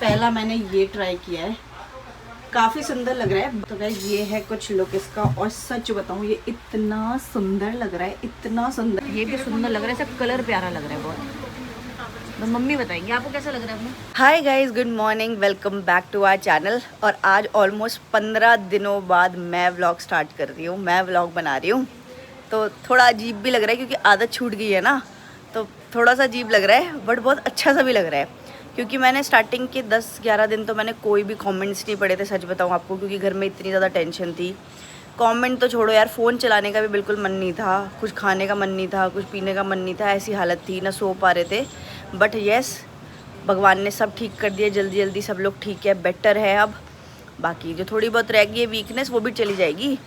पहला मैंने ये ट्राई किया है, काफ़ी सुंदर लग रहा है। तो गाइस ये है कुछ लुक इसका, और सच बताऊँ ये इतना सुंदर लग रहा है, इतना सुंदर। ये भी सुंदर लग रहा है, सब कलर प्यारा लग रहा है बहुत। तो मम्मी बताएंगे आपको कैसा लग रहा है अपना। Hi guys, good morning, welcome back to our channel. और आज ऑलमोस्ट 15 दिनों बाद मैं व्लॉग स्टार्ट कर रही हूँ, मैं व्लॉग बना रही हूँ। तो थोड़ा अजीब भी लग रहा है क्योंकि आदत छूट गई है ना, तो थोड़ा सा अजीब लग रहा है, बट बहुत अच्छा सा भी लग रहा है। क्योंकि मैंने स्टार्टिंग के 10-11 दिन तो मैंने कोई भी कमेंट्स नहीं पढ़े थे, सच बताऊँ आपको, क्योंकि घर में इतनी ज़्यादा टेंशन थी। कमेंट तो छोड़ो यार, फ़ोन चलाने का भी बिल्कुल मन नहीं था, कुछ खाने का मन नहीं था, कुछ पीने का मन नहीं था, ऐसी हालत थी, ना सो पा रहे थे। बट येस, भगवान ने सब ठीक कर दिया, जल्दी जल्दी सब लोग ठीक है, बेटर है अब। बाकी जो थोड़ी बहुत रह गई है वीकनेस, वो भी चली जाएगी।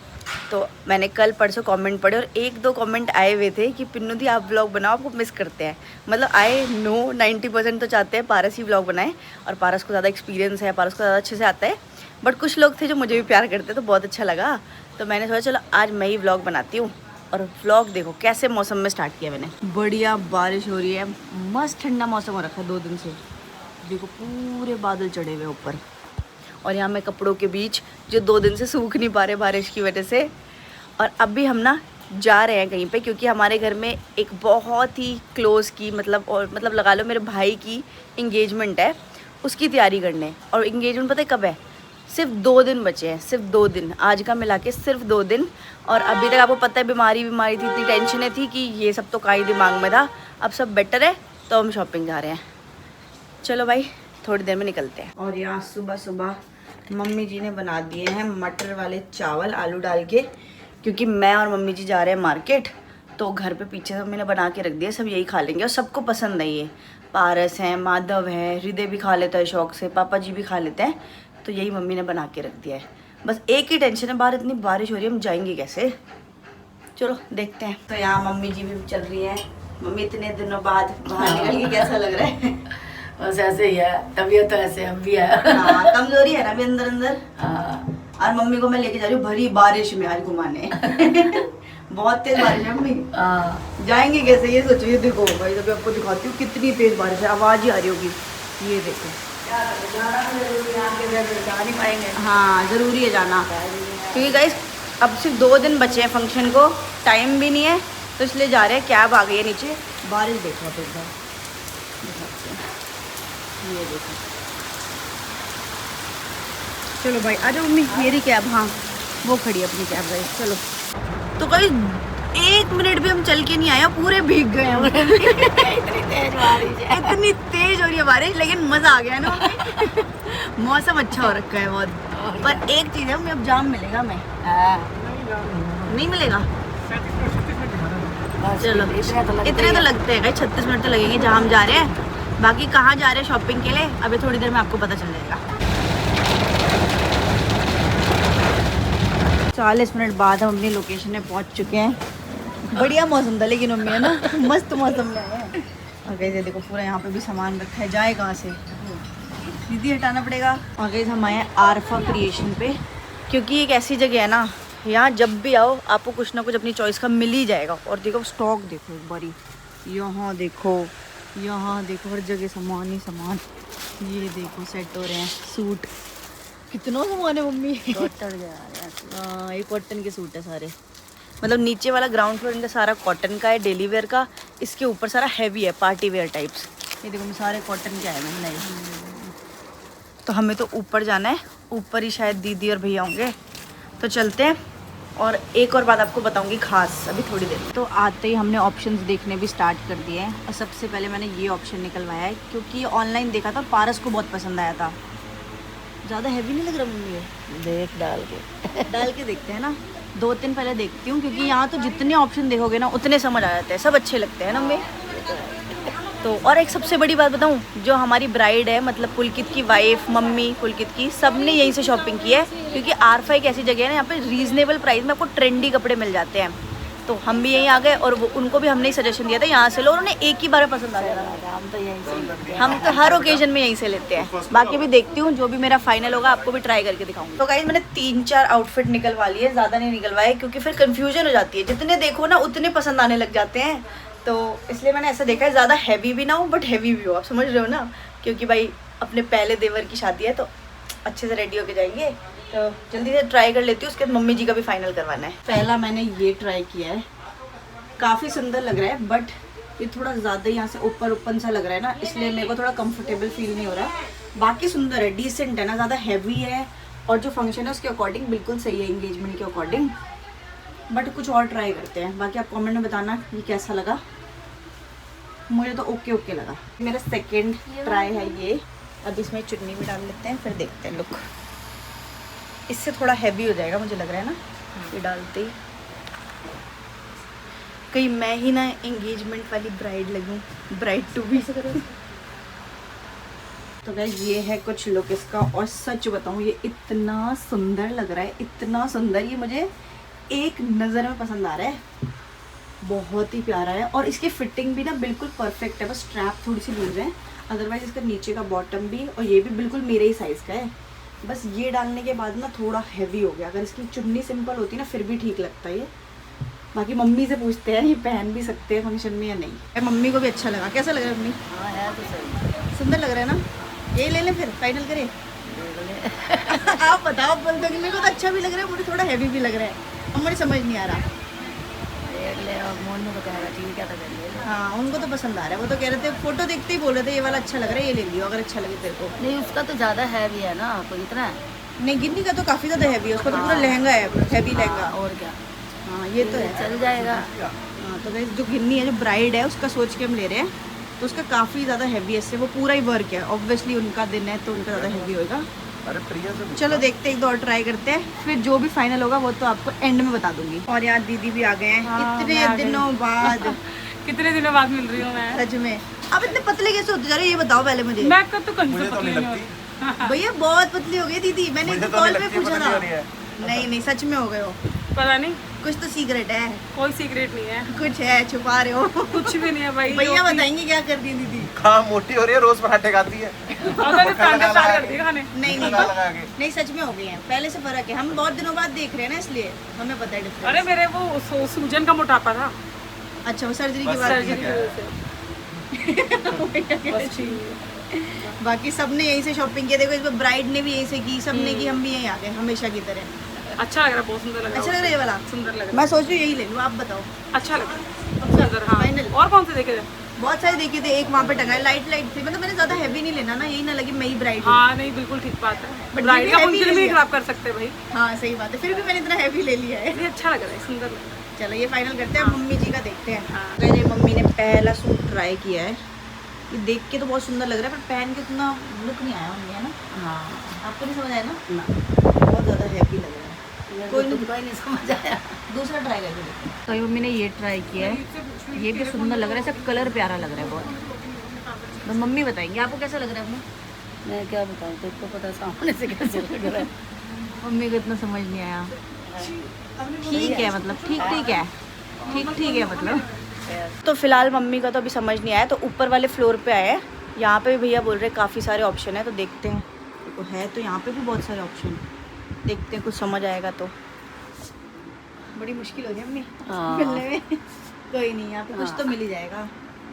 तो मैंने कल परसों कमेंट पढ़े और 1-2 कमेंट आए हुए थे कि पिन्नू दी आप व्लॉग बनाओ, आपको मिस करते हैं। मतलब आई नो 90% तो चाहते हैं पारस ही व्लॉग बनाए, और पारस को ज़्यादा एक्सपीरियंस है, पारस को ज़्यादा अच्छे से आता है। बट कुछ लोग थे जो मुझे भी प्यार करते, तो बहुत अच्छा लगा। तो मैंने सोचा चलो आज मैं ही व्लॉग बनाती हूँ। और व्लॉग देखो कैसे मौसम में स्टार्ट किया मैंने, बढ़िया बारिश हो रही है, मस्त ठंडा मौसम हो रखा है 2 दिन से। देखो पूरे बादल चढ़े हुए ऊपर, और यहाँ मैं कपड़ों के बीच जो 2 दिन से सूख नहीं पा रहे बारिश की वजह से। और अभी हम ना जा रहे हैं कहीं पे, क्योंकि हमारे घर में एक बहुत ही क्लोज़ की मतलब लगा लो मेरे भाई की इंगेजमेंट है, उसकी तैयारी करने। और इंगेजमेंट पता है कब है? सिर्फ 2 दिन बचे हैं, सिर्फ 2 दिन, आज का मिला के सिर्फ 2 दिन। और अभी तक आपको पता है बीमारी थी, इतनी टेंशनें थी कि ये सब तो काई दिमाग में था। अब सब बेटर है तो हम शॉपिंग जा रहे हैं। चलो भाई थोड़ी देर में निकलते हैं। और यहाँ सुबह सुबह मम्मी जी ने बना दिए हैं मटर वाले चावल आलू डाल के, क्योंकि मैं और मम्मी जी जा रहे हैं मार्केट। तो घर पे पीछे मम्मी ने बना के रख दिया, सब यही खा लेंगे और सबको पसंद है ये। पारस है, माधव है, हृदय भी खा लेता है शौक से, पापा जी भी खा लेते हैं। तो यही मम्मी ने बना के रख दिया है। बस एक ही टेंशन है, बाहर इतनी बारिश हो रही है, हम जाएंगे कैसे? चलो देखते हैं। तो यहाँ मम्मी जी भी चल रही है। मम्मी इतने दिनों बाद बाहर निकल के कैसा लग रहा है? बस ऐसे ही है, तबीयत तो ऐसे हम भी है। हाँ, कमजोरी है ना अभी अंदर अंदर। और मम्मी को मैं लेके जा रही हूँ भरी बारिश में आज घुमाने। बहुत तेज बारिश है मम्मी, जाएंगे कैसे ये सोचो। ये देखो भाई, तभी आपको दिखाती हूँ कितनी तेज बारिश है, आवाज ही आ रही होगी। ये देखो, जा नहीं पाएंगे। हाँ जरूरी है जाना, क्योंकि गाइस अब सिर्फ 2 दिन बचे हैं फंक्शन को, टाइम भी नहीं है, तो इसलिए जा रहे हैं। कैब आ गई है नीचे, बारिश देखो आप एक बार, ये देखो। चलो भाई आ जाओ मम्मी, मेरी कैब, हाँ वो खड़ी है अपनी कैब गाइस। चलो तो गाइस 1 मिनट भी हम चल के नहीं आए, पूरे भीग गए हम। इतनी तेज हो रही है बारिश, लेकिन मजा आ गया ना। मौसम अच्छा हो रखा है बहुत। पर एक चीज है मम्मी, अब जाम मिलेगा हमें? नहीं मिलेगा। चलो इतने तो लगते हैं, 36 मिनट तो लगेंगे जहाँ हम जा रहे हैं। बाकी कहाँ जा रहे हैं शॉपिंग के लिए, अभी थोड़ी देर में आपको पता चल जाएगा। 40 मिनट बाद हम अपनी लोकेशन में पहुँच चुके हैं। बढ़िया मौसम था लेकिन मम्मी है ना, मस्त मौसम में है। और कैसे देखो पूरा यहाँ पे भी सामान रखा है, जाए कहाँ से, दीदी हटाना पड़ेगा। और कैसे हम आए हैं आरफा क्रिएशन पे, क्योंकि एक ऐसी जगह है ना, यहाँ जब भी आओ आपको कुछ ना कुछ अपनी चॉइस का मिल ही जाएगा। और देखो स्टॉक देखो एक बारी, यहाँ देखो हर जगह सामान ही सामान। ये देखो सेट हो रहे हैं सूट, कितना सामान है मम्मी। हाँ ये कॉटन के सूट है सारे, मतलब नीचे वाला ग्राउंड फ्लोर इनका सारा कॉटन का है डेली वेयर का, इसके ऊपर सारा हैवी है पार्टी वेयर टाइप्स। ये देखो सारे कॉटन के आए हैं नहीं। तो हमें तो ऊपर जाना है, ऊपर ही शायद दीदी और भैया होंगे, तो चलते हैं। और एक और बात आपको बताऊंगी खास अभी थोड़ी देर। तो आते ही हमने ऑप्शंस देखने भी स्टार्ट कर दिए हैं, और सबसे पहले मैंने ये ऑप्शन निकलवाया है क्योंकि ऑनलाइन देखा था, पारस को बहुत पसंद आया था। ज़्यादा हैवी नहीं लग रहा मम्मी? ये देख डाल के देखते हैं ना, 2-3 पहले देखती हूँ, क्योंकि यहाँ तो जितने ऑप्शन देखोगे ना उतने समझ आ जाते हैं, सब अच्छे लगते हैं ना मम्मी। तो और एक सबसे बड़ी बात बताऊँ, जो हमारी ब्राइड है, मतलब पुलकित की वाइफ, मम्मी पुलकित की, सब ने यहीं से शॉपिंग की है, क्योंकि आरफा एक ऐसी जगह है ना, यहाँ पे रीजनेबल प्राइस में आपको ट्रेंडी कपड़े मिल जाते हैं। तो हम भी यहीं आ गए, और वो उनको भी हमने ही सजेशन दिया था यहाँ से लो, उन्होंने एक ही बार में पसंद आ गया। हम तो यहीं से लेते हैं, हम तो हर ओकेजन में यहीं से लेते हैं। बाकी भी देखती हूँ, जो भी मेरा फाइनल होगा आपको भी ट्राई करके दिखाऊंगी। तो गाइस मैंने 3-4 आउटफिट निकलवा लिए, ज़्यादा नहीं निकलवाए, क्योंकि फिर कंफ्यूजन हो जाती है, जितने देखो ना उतने पसंद आने लग जाते हैं। तो इसलिए मैंने ऐसा देखा है ज़्यादा हैवी भी ना हो बट हैवी भी हो, आप समझ रहे हो ना, क्योंकि भाई अपने पहले देवर की शादी है तो अच्छे से रेडी होके जाएंगे। तो जल्दी से ट्राई कर लेती हूँ, उसके बाद मम्मी जी का भी फाइनल करवाना है। पहला मैंने ये ट्राई किया है, काफ़ी सुंदर लग रहा है, बट ये थोड़ा ज़्यादा यहाँ से ऊपर ऊपर सा लग रहा है ना, इसलिए मेरे को थोड़ा कंफर्टेबल फील नहीं हो रहा। बाकी सुंदर है, डिसेंट है ना, ज़्यादा हैवी है और जो फंक्शन है उसके अकॉर्डिंग बिल्कुल सही है, एंगेजमेंट के अकॉर्डिंग। बट कुछ और ट्राई करते हैं, बाकी आप कमेंट में बताना ये कैसा लगा। मुझे तो ओके ओके लगा। मेरा सेकंड ट्राई है ये। अब इसमें चुन्नी भी डाल लेते हैं, फिर देखते हैं लुक। इससे थोड़ा हैवी हो जाएगा मुझे लग रहा है ना ये डालते ही। कहीं मैं ही ना एंगेजमेंट वाली ब्राइड लगूं, ब्राइड टू बी। तो गाइस ये है कुछ लुक इसका, और सच बताऊं ये इतना सुंदर लग रहा है, इतना सुंदर, ये मुझे एक नज़र में पसंद आ रहा है, बहुत ही प्यारा है। और इसकी फिटिंग भी ना बिल्कुल परफेक्ट है, बस स्ट्रैप थोड़ी सी लूज है, अदरवाइज इसका नीचे का बॉटम भी और ये भी बिल्कुल मेरे ही साइज़ का है। बस ये डालने के बाद ना थोड़ा हैवी हो गया। अगर इसकी चुन्नी सिंपल होती ना फिर भी ठीक लगता है ये। बाकी मम्मी से पूछते हैं ये पहन भी सकते हैं फंक्शन में या नहीं। मम्मी को भी अच्छा लगा। कैसा लग रहा है मम्मी? हाँ यार तो सही, सुंदर लग रहा है ना, यही ले लें फिर फाइनल करें। आप बताओ, बोल दो कि मेरे को तो अच्छा भी लग रहा है, मुझे थोड़ा हैवी भी लग रहा है, अब मुझे समझ नहीं आ रहा। मोन में तो कह रहा ठीक, क्या था कर लिया। हाँ उनको तो पसंद आ रहा है, वो तो कह रहे थे, फोटो देखते ही बोल रहे थे ये वाला अच्छा लग रहा है, ये ले लियो अगर अच्छा लगे तेरे को। नहीं उसका तो ज़्यादा हैवी है ना, कोई इतना है नहीं, गिन्नी का तो काफ़ी ज़्यादा हैवी है, उसका तो पूरा लहंगा है, हैवी लहंगा। और क्या, हाँ ये तो है, चल जाएगा। हाँ तो गाइस जो गिन्नी है, जो ब्राइड है, उसका सोच के हम ले रहे हैं, तो उसका काफ़ी ज़्यादा हैवी है, इससे वो पूरा ही वर्क है, ऑब्वियसली उनका दिन है तो उनका ज़्यादा हैवी होएगा। चलो देखते हैं, एक दो और ट्राई करते हैं, फिर जो भी फाइनल होगा वो तो आपको एंड में बता दूंगी। और यहाँ दीदी भी आ गए हैं। हाँ, इतने दिनों बाद। कितने दिनों बाद मिल रही हूँ मैं। सच में अब इतने पतले कैसे होते जा रहे हैं, ये बताओ पहले मुझे। मैं कब तो कहीं से पतली नहीं होती। भैया बहुत पतली हो गई दीदी, मैंने मुझे तो तो कॉल नहीं पे लगती पूछा पतली था। हो रही है। नहीं नहीं सच में हो गए हो, पता नहीं, कुछ तो सीक्रेट है, कोई सीक्रेट नहीं है, कुछ है छुपा रहे हो। कुछ भी नहीं है भाई। भैया बताएंगे क्या कर दी दीदी। कहाँ मोटी हो रही है, रोज पराठे खाती है। अगर स्टार्ट कर दिए खाने। नहीं नहीं लगा लगा के। नहीं सच में हो गई हैं, पहले से फर्क है, हम बहुत दिनों बाद देख रहे हैं ना इसलिए हमें पता है डिफरेंस। अरे मेरे वो सूजन का मोटापा था, अच्छा वो सर्जरी की बस बात सर्जरी की की वजह से। बस ठीक है। बाकी सबने यहीं से शॉपिंग किया, देखो इस बार ब्राइड ने भी यहीं से की, सबने की, हम भी यहीं आ गए हमेशा की तरह। अच्छा लग रहा है, बहुत सुंदर लग रहा अच्छा है। लग रहा है ये वाला, सुंदर लग रहा मैं सोच रही हूँ यही ले लूँ, आप बताओ। है, अच्छा लग रहा है, सुंदर। हाँ फाइनल। और कौन से देखे थे? बहुत सारे देखे थे, एक वहाँ पे टंगा है, लाइट लाइट थी, मतलब मैंने ज़्यादा हैवी नहीं लेना ना, यही ना लगे मैं ही ब्राइड हूँ। हाँ नहीं बिल्कुल ठीक बात है, But ब्राइड ये का भी heavy फंक्शन ले भी लिया। खराब कर सकते हैं भाई। हाँ सही बात है, फिर भी मैंने इतना हैवी ले लिया है। ये अच्छा लग रहा है, सुंदर लग रहा है। चलो ये फाइनल करते हैं, मम्मी जी का देखते हैं। हाँ। मेरे मम्मी ने पहला सूट ट्राई किया है, ये देख के तो बहुत सुंदर लग रहा है, पर पहन के उतना लुक नहीं आया मम्मी, है ना? हाँ आपको नहीं समझ आया ना? बहुत ज़्यादा हैवी लग रहा है। कोई नहीं, कोई नहीं समझ आया। दूसरा ट्राई करके देखते हैं। तो मम्मी ने ये ट्राई किया है, ये भी सुंदर लग रहा है, इसका कलर प्यारा लग रहा है बहुत। तो मम्मी बताएंगे आपको कैसा लग रहा है अपना? मैं क्या बताऊँ, तेरे को पता सामने से कैसे लग रहा है। मम्मी को इतना समझ नहीं आया। ठीक है मतलब ठीक ठीक है, ठीक ठीक है मतलब। तो फिलहाल मम्मी का तो अभी समझ नहीं आया, तो ऊपर वाले फ्लोर पे आए हैं, यहाँ पे भी भैया बोल रहे हैं काफ़ी सारे ऑप्शन है, तो देखते हैं। देखो है तो यहाँ पे भी बहुत सारे ऑप्शन, देखते हैं कुछ समझ आएगा तो। बड़ी मुश्किल हो गई मम्मी हाँ। मिलने में। कोई नहीं, यहाँ पे कुछ तो मिल ही जाएगा,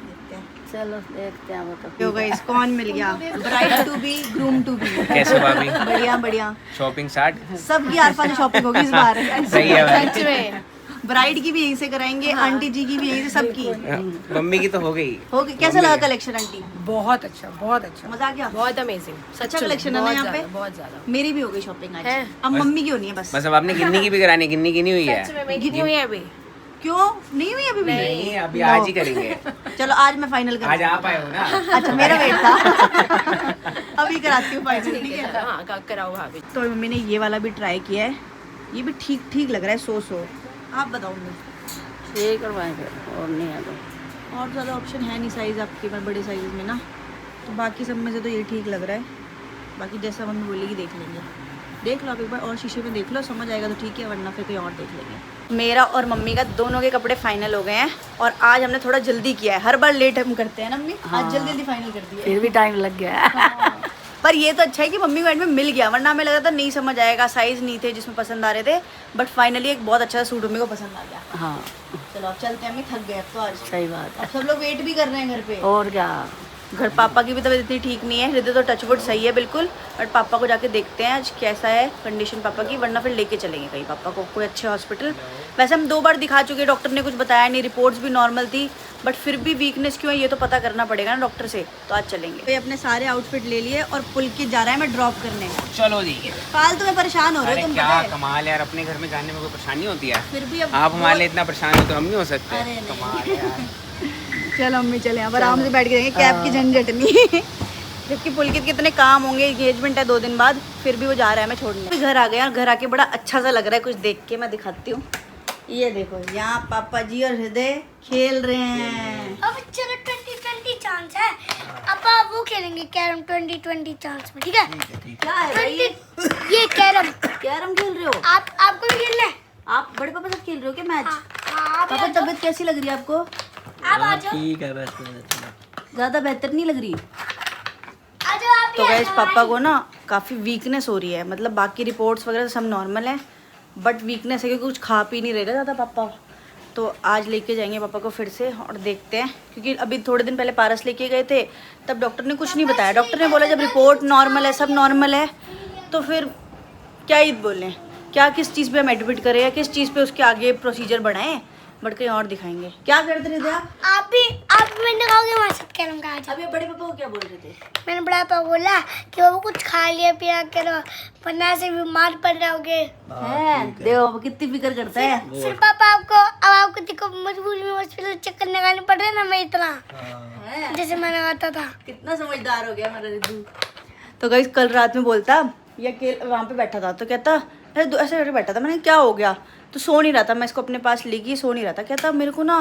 देखते हैं। चलो देखते हैं वो तो। तो गाइस कौन मिल गया, bride to be groom to be. कैसे भाभी? बढ़िया बढ़िया, शॉपिंग स्टार्ट। सबकी आर-पार शॉपिंग होगी इस बार। सही है भाई। सच में ब्राइड की भी यहीं से कराएंगे, आंटी जी की भी यहीं से, सबकी मम्मी की तो हो गई। हो गई। कैसा लगा कलेक्शन आंटी? बहुत अच्छा, बहुत अच्छा, मजा आ गया? बहुत अमेजिंग। अच्छा कलेक्शन है ना यहाँ पे? बहुत ज्यादा। मेरी भी हो गई शॉपिंग आज। अब मम्मी की होनी है बस। बस अब आपने गिन्नी की भी करानी है, गिन्नी की नहीं हुई है। कितनी हुई है अभी? क्यों नहीं हुई अभी भी? नहीं अभी आज ही करेंगे। चलो आज मैं फाइनल आज करा। आप आए हो ना। अच्छा मेरा वेट था। अभी कराती हूँ फाइनल, ठीक है? हाँ कराओ भाभी। तो मम्मी ने ये वाला भी ट्राई किया है, ये भी ठीक ठीक लग रहा है, 100 आप बताओ मम्मी। ये करवाएंगे और नहीं है तो। और ज़्यादा ऑप्शन है नहीं साइज़ आपके पास बड़े साइज़ में ना, तो बाकी सब में से तो ये ठीक लग रहा है, बाकी जैसा मम्मी बोलेगी देख लेंगे। देख लो आप एक बार और शीशे में देख लो, समझ आएगा तो ठीक है, वरना फिर कहीं और देख लेंगे। मेरा और मम्मी का दोनों के कपड़े फाइनल हो गए हैं, और आज हमने थोड़ा जल्दी किया है, हर बार लेट हम करते हैं ना मम्मी, आज जल्दी जल्दी फाइनल कर दिया। फिर भी टाइम लग गया। पर ये तो अच्छा है कि मम्मी को एंड में मिल गया, वरना हमें लगा था नहीं समझ आएगा, साइज़ नहीं थे जिसमें पसंद आ रहे थे, बट फाइनली एक बहुत अच्छा सूट मम्मी को पसंद आ गया। हाँ चलो अब चलते हैं, मम्मी थक गए अब तो आज। सही बात अब है। सब लोग वेट भी कर रहे हैं घर पे। और क्या, घर पापा की भी तबीयत इतनी ठीक नहीं है, हृदय तो टचवुड सही है बिल्कुल, बट पापा को जाके देखते हैं आज कैसा है कंडीशन पापा की, वरना फिर लेके चलेंगे कहीं पापा को कोई अच्छे हॉस्पिटल। वैसे हम 2 बार दिखा चुके, डॉक्टर ने कुछ बताया नहीं, रिपोर्ट्स भी नॉर्मल थी, बट फिर भी वीकनेस क्यों है ये तो पता करना पड़ेगा ना डॉक्टर से, तो आज चलेंगे। तो अपने सारे आउटफिट ले लिए और पुलकित जा रहा है मैं ड्रॉप करने। चलो जी। फालतू में परेशान हो रहे हो तुम, क्या पता है? कमाल यार, अपने घर में जाने में कोई परेशानी होती है? फिर भी अब आप हमारे लिए इतना परेशान हो तो हम नहीं हो सकते। अरे नहीं। कमाल यार। चलो अम्मी चले, अब आराम से बैठ के जाएंगे, कैब की झंझट नहीं। जबकि पुलकित के इतने काम होंगे, एंगेजमेंट है 2 दिन बाद, फिर भी वो जा रहा है मैं छोड़ने। अभी घर आ गया, घर आके बड़ा अच्छा सा लग रहा है, कुछ देख के मैं दिखाती हूँ। ये देखो यहाँ पापा जी और हृदय खेल रहे हैं। अब चलो 20-20 चांस है, अब वो खेलेंगे कैरम 20-20 चांस में, ठीक है? क्या है भाई ये? ये कैरम कैरम खेल रहे हो आपको भी खेलना है? आप? बड़े पापा साथ खेल रहे हो क्या मैच? आप पापा तबीयत कैसी लग रही है आपको? आप आ जाओ, ठीक है बस। ज़्यादा बेहतर नहीं लग रही? आ जाओ आप भी तो आ गाइस जाओ, पापा को ना काफ़ी वीकनेस हो रही है, मतलब बाकी रिपोर्ट्स वगैरह सब नॉर्मल है, बट वीकनेस है क्योंकि कुछ खा पी नहीं रहे ना ज़्यादा पापा। तो आज लेके जाएंगे पापा को फिर से और देखते हैं, क्योंकि अभी थोड़े दिन पहले पारस लेके गए थे, तब डॉक्टर ने कुछ नहीं बताया। डॉक्टर ने बोला जब रिपोर्ट नॉर्मल है, सब नॉर्मल है, तो फिर क्या ही बोलें, क्या किस चीज़ पे हम एडमिट करें या किस चीज़ पे उसके आगे प्रोसीजर बढ़ाएं, बट कहीं और दिखाएंगे। क्या करते रहे थे आप भी मैंने कहोगे हमारे साथ कैरम का? आ जाओ। अभी बड़े पापा को क्या बोल रहे थे? मैंने बड़ा पापा बोला कि वो कुछ खा लिया पिया करो, वरना से बीमार पड़ जाओगे। हैं देखो पापा कितनी फिक्र करता है। फिर पापा आपको देखो मजबूरी में हॉस्पिटल चक्कर लगाने पड़ रहे ना, मैं इतना जैसे मैं लगाता था। कितना समझदार हो गया हमारा रिद्धू। तो गाइस कल रात में बोलता, या वहाँ पे बैठा था तो कहता, अरे ऐसे करके बैठा था, मैंने क्या हो गया, तो सो नहीं रहा था, मैं इसको अपने पास ले गई, सो नहीं रहा था। कहता मेरे को ना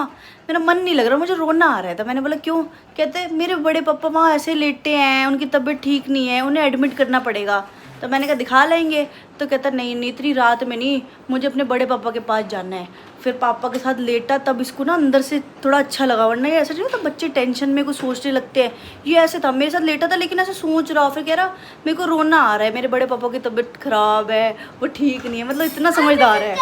मेरा मन नहीं लग रहा, मुझे रोना आ रहा था। मैंने बोला क्यों? कहते मेरे बड़े पापा वहाँ ऐसे लेटे हैं, उनकी तबीयत ठीक नहीं है, उन्हें एडमिट करना पड़ेगा। तो मैंने कहा दिखा लेंगे, तो कहता नहीं इतनी रात में नहीं, मुझे अपने बड़े पापा के पास जाना है। फिर पापा के साथ लेटा, तब इसको ना अंदर से थोड़ा अच्छा लगा, वरना ये ऐसा नहीं होता बच्चे टेंशन में कुछ सोचने लगते हैं, ये ऐसे था मेरे साथ लेटा था लेकिन ऐसे सोच रहा, फिर कह रहा मेरे को रोना आ रहा है, मेरे बड़े पापा की तबीयत खराब है, वो ठीक नहीं है, मतलब इतना समझदार है।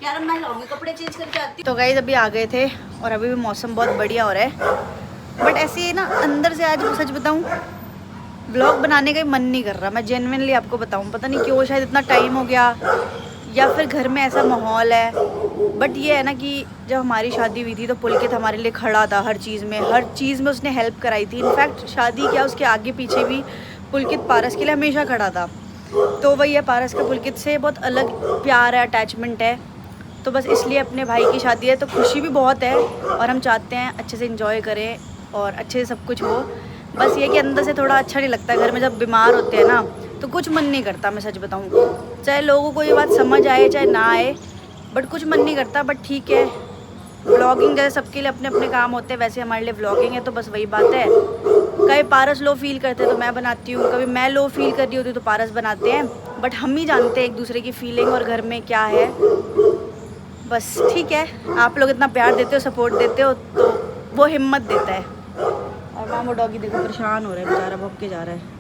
कैरम मैं लाऊंगी, कपड़े चेंज करके आती। तो गाइस अभी आ गए थे और अभी भी मौसम बहुत बढ़िया हो रहा है, बट ऐसे ही ना अंदर से आज सच बताऊं ब्लॉग बनाने का ही मन नहीं कर रहा। मैं जेन्युइनली आपको बताऊं, पता नहीं क्यों, शायद इतना टाइम हो गया या फिर घर में ऐसा माहौल है। बट ये है ना कि जब हमारी शादी हुई थी तो पुलकित हमारे लिए खड़ा था, हर चीज़ में उसने हेल्प कराई थी। इनफैक्ट शादी क्या उसके आगे पीछे भी पुलकित पारस के लिए हमेशा खड़ा था। तो वही है, पारस का पुलकित से बहुत अलग प्यार है, अटैचमेंट है। तो बस इसलिए अपने भाई की शादी है तो खुशी भी बहुत है और हम चाहते हैं अच्छे से एंजॉय करें और अच्छे से सब कुछ हो। बस ये कि अंदर से थोड़ा अच्छा नहीं लगता है, घर में जब बीमार होते हैं ना तो कुछ मन नहीं करता। मैं सच बताऊँ, चाहे लोगों को ये बात समझ आए चाहे ना आए, बट कुछ मन नहीं करता। बट ठीक है, व्लॉगिंग जैसे सबके लिए अपने अपने काम होते हैं, वैसे हमारे लिए व्लॉगिंग है, तो बस वही बात है। कभी पारस लो फील करते तो मैं बनाती हूँ, कभी मैं लो फील कर रही होती तो पारस बनाते हैं, बट हम ही जानते हैं एक दूसरे की फीलिंग और घर में क्या है। बस ठीक है, आप लोग इतना प्यार देते हो, सपोर्ट देते हो, तो वो हिम्मत देता है। और वहाँ वो डॉगी देखो परेशान हो रहा है बेचारा, भौंक के जा रहा है,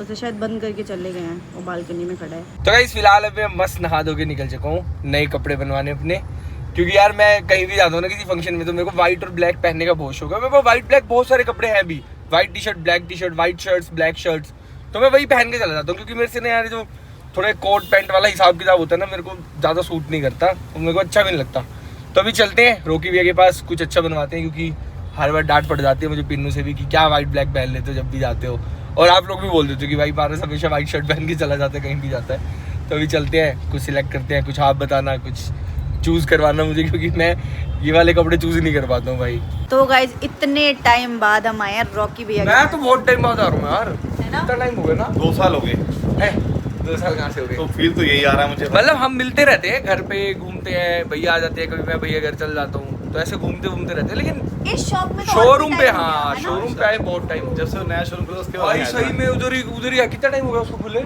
उसे शायद बंद करके चले गए हैं, वो बालकनी में खड़ा है। तो गाइस फिलहाल अभी मैं मस्त नहा धो के निकल चुका हूँ नए कपड़े बनवाने अपने, क्योंकि यार मैं कहीं भी जाता हूँ ना किसी फंक्शन में तो मेरे को व्हाइट और ब्लैक पहनने का बहुत शौक है। मेरे पास व्हाइट ब्लैक बहुत सारे कपड़े हैं भी, white T shirt, black T shirt, white shirts, black shirts, तो मैं वही पहन के चला जाता हूँ। क्योंकि मेरे से ना यार जो थोड़े कोट पैंट वाला हिसाब किताब होता है ना, मेरे को ज़्यादा सूट नहीं करता और मेरे को अच्छा भी नहीं लगता। तो अभी चलते हैं रोकी भैया के पास, कुछ अच्छा बनवाते हैं, क्योंकि हर बार डांट पड़ जाती है मुझे पिन्नू से भी कि क्या व्हाइट ब्लैक पहन लेते हो जब भी जाते हो, और आप लोग भी बोल देते हो कि भाई पारस हमेशा व्हाइट शर्ट पहन के चला जाता है कहीं भी जाता है। तो अभी चलते हैं, कुछ सिलेक्ट करते हैं, कुछ आप बताना, कुछ चूज़ करवाना मुझे, क्योंकि मैं ये वाले कपड़े चूज़ नहीं कर पाता हूँ भाई। तो गाइज इतने टाइम बाद हम आए हैं रॉकी भैया के मैं तो बहुत टाइम बाद आ रहा हूँ यार, है ना? कितना टाइम हो गया ना, 2 साल हो गए। 2 साल कहाँ से हो गए? तो फील तो यही आ रहा है मुझे। मतलब हम मिलते रहते हैं, घर पे घूमते हैं, भैया आ जाते हैं, कभी मैं भैया घर चल जाता हूँ, तो ऐसे घूमते घूमते रहते हैं। लेकिन इस शॉप में तो शोरूम और पे, भी time हो हाँ गया, है ना? शोरूम पे आए बहुत टाइम, जब से नया शुरू किया उसके बाद भाई नहीं आया सही था। में उधर ही कितना टाइम हो गया उसको खुले?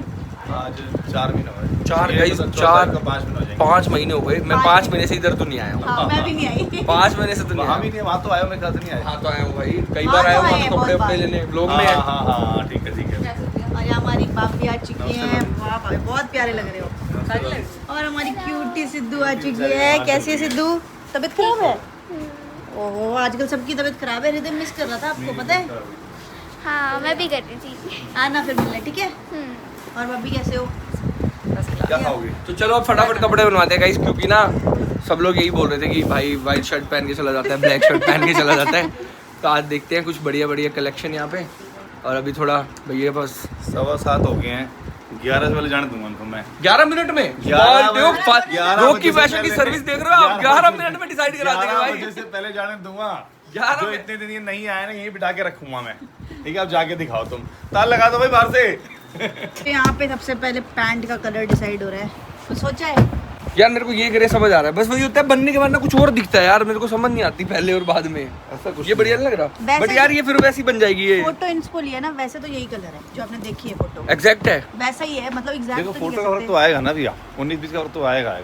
आज 4 महीने हुए। 4 ये गाइस, मतलब 4 का 5 महीने हो जाएंगे। 5 महीने हो गए। मैं 5 महीने से इधर तो नहीं आया हूँ, हाँ, मैं भी नहीं आई। 5 महीने से तो नहीं वहाँ आया भी नहीं, वहाँ तो आया, मैं घर से नहीं आया। हाँ तो आया हूँ भाई, कई हाँ, बार तो आया हूँ आए वहाँ हैं तो कपड़े बहुत वपड़े बार। लेने, ब्लॉग में है। हाँ ठीक है ठीक है। और ये हमारी भाभी आ चुकी हैं, वाह भाई बहुत प्यारे लग रहे हो। और हमारी क्यूटी सिद्धू आ चुकी है। कैसी है सिद्धू, तबीयत खराब है? ओहो आजकल सबकी तबीयत खराब है, रिदम मिस कर रहा था आपको पता है। हाँ मैं भी कर रही थी। आना फिर मिलने, ठीक है। और भाभी कैसे हो? क्या खाओगे? तो चलो अब फटाफट कपड़े बनवाते हैं गाइस, क्योंकि ना सब लोग यही बोल रहे थे कि भाई वाइट शर्ट पहन के चला जाता है, ब्लैक शर्ट पहन के चला जाता है। तो आज देखते हैं कुछ बढ़िया बढ़िया कलेक्शन यहाँ पे। और अभी थोड़ा भैया बस 7:15 हो गए हैं, 11 वाले जाने दूंगा उनको मैं। 11 मिनट में 11 रोक की बजे से फैशन की पहले- सर्विस देख रहे हो आप, 11 मिनट में डिसाइड करा देंगे 11 भाई। बजे से पहले जाने दूंगा। 11 जो इतने दिन ये नहीं आए ना, यहीं बिठा के रखूंगा मैं। ठीक है, अब जाके दिखाओ तुम, ताल लगा दो भाई बाहर से। तो यहाँ पे सबसे पहले पैंट का कलर डिसाइड हो रहा है, तो सोचा है यार मेरे को ये करे समझ आ रहा है, बस वही होता है बनने के बाद ना कुछ और दिखता है यार, मेरे को समझ नहीं आती पहले और बाद में। ऐसा कुछ ये बढ़िया नहीं लग रहा, वैसे बट यार ये फिर वैसी बन जाएगी ये। फोटो इंस्पो लिया ना, वैसे तो यही कलर है जो आपने देखी है फोटो, एग्जैक्ट है। वैसा ही है, मतलब एग्जैक्ट देखो तो फोटो नहीं का कह फर्क तो सकते। आएगा ना भैया, 19-20 का फर्क तो आएगा।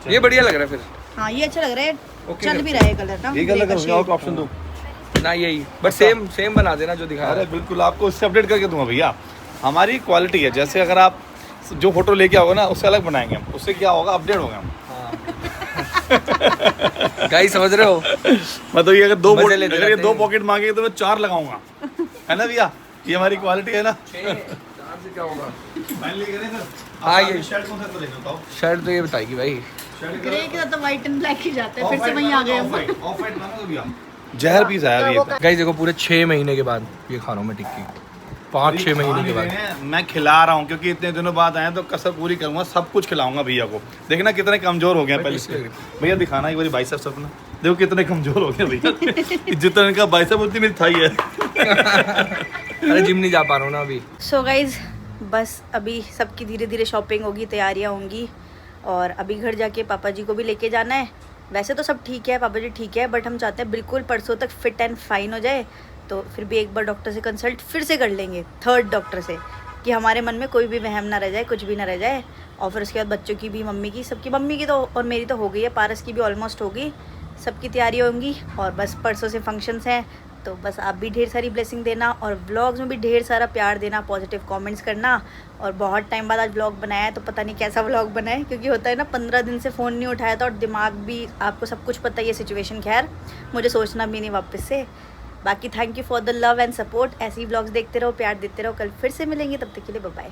ये बढ़िया लग रहा है फिर। हाँ ये अच्छा लग रहा है, ओके चल करते भी रहा है कलर ना। ये कलर ग्रे का shade। और ऑप्शन दूं? ना यही बट सेम बना देना जो दिखा रहा अरे है। बिल्कुल, आपको इससे अपडेट करके दूंगा भैया। हमारी क्वालिटी है, जैसे अगर आप जो फोटो लेके आओगे ना उससे अलग बनाएंगे हम, उससे क्या होगा, अपडेट होगा हम। गाइस समझ रहे हो? मतलब ये अगर मजे लेते अगर ये रहते 2 हैं। पॉकेट मांगे तो मैं 4 लगाऊंगा, है ना भैया? ये हमारी क्वालिटी है ना। क्या होगा? हाँ, ये शर्ट कौन सा देख बताओ। शर्ट तो ये बताएगी भाई। ग्रे के साथ तो व्हाइट एंड ब्लैक ही जाते हैं, फिर से वहीं आ गए हम। ऑफ वाइट मांगो भैया। जहर पीस आया ये। गाइस देखो पूरे 6 महीने के बाद ये खा रहा हूँ मैं टिक्की, 5-6 महीने के बाद। मैं खिला रहा हूँ क्योंकि इतने दिनों बाद आए तो कसर पूरी करूंगा, सब कुछ खिलाऊंगा भैया को। देखना कितने कमजोर हो गए हैं पहले से। भैया दिखाना एक बारी बाइसेप्स अपना, देखो कितने कमजोर हो गए भैया। जितना इनका बाइसेप उतनी मेरी थाई है। अरे जिम नहीं जा पा रहा हूँ ना अभी। सो गाइज बस अभी सबकी धीरे धीरे शॉपिंग होगी, तैयारियां होंगी, और अभी घर जाके पापा जी को भी लेके जाना है। वैसे तो सब ठीक है, पापा जी ठीक है, बट हम चाहते हैं बिल्कुल परसों तक फिट एंड फाइन हो जाए। तो फिर भी एक बार डॉक्टर से कंसल्ट फिर से कर लेंगे, 3rd डॉक्टर से, कि हमारे मन में कोई भी वहम ना रह जाए, कुछ भी ना रह जाए। और फिर उसके बाद बच्चों की भी, मम्मी की, सबकी, मम्मी की तो और मेरी तो हो गई है, पारस की भी ऑलमोस्ट होगी, सबकी तैयारी होंगी। और बस परसों से फंक्शंस हैं, तो बस आप भी ढेर सारी ब्लेसिंग देना, और व्लॉग्स में भी ढेर सारा प्यार देना, पॉजिटिव कमेंट्स करना। और बहुत टाइम बाद आज व्लॉग बनाया है, तो पता नहीं कैसा व्लॉग बना है, क्योंकि होता है ना 15 दिन से फ़ोन नहीं उठाया था, और दिमाग भी, आपको सब कुछ पता ही है सिचुएशन, खैर मुझे सोचना भी नहीं वापस से। बाकी thank you for the love and support, ऐसे ही व्लॉग्स देखते रहो, प्यार देते रहो। कल फिर से मिलेंगे, तब तक के लिए बाय बाय।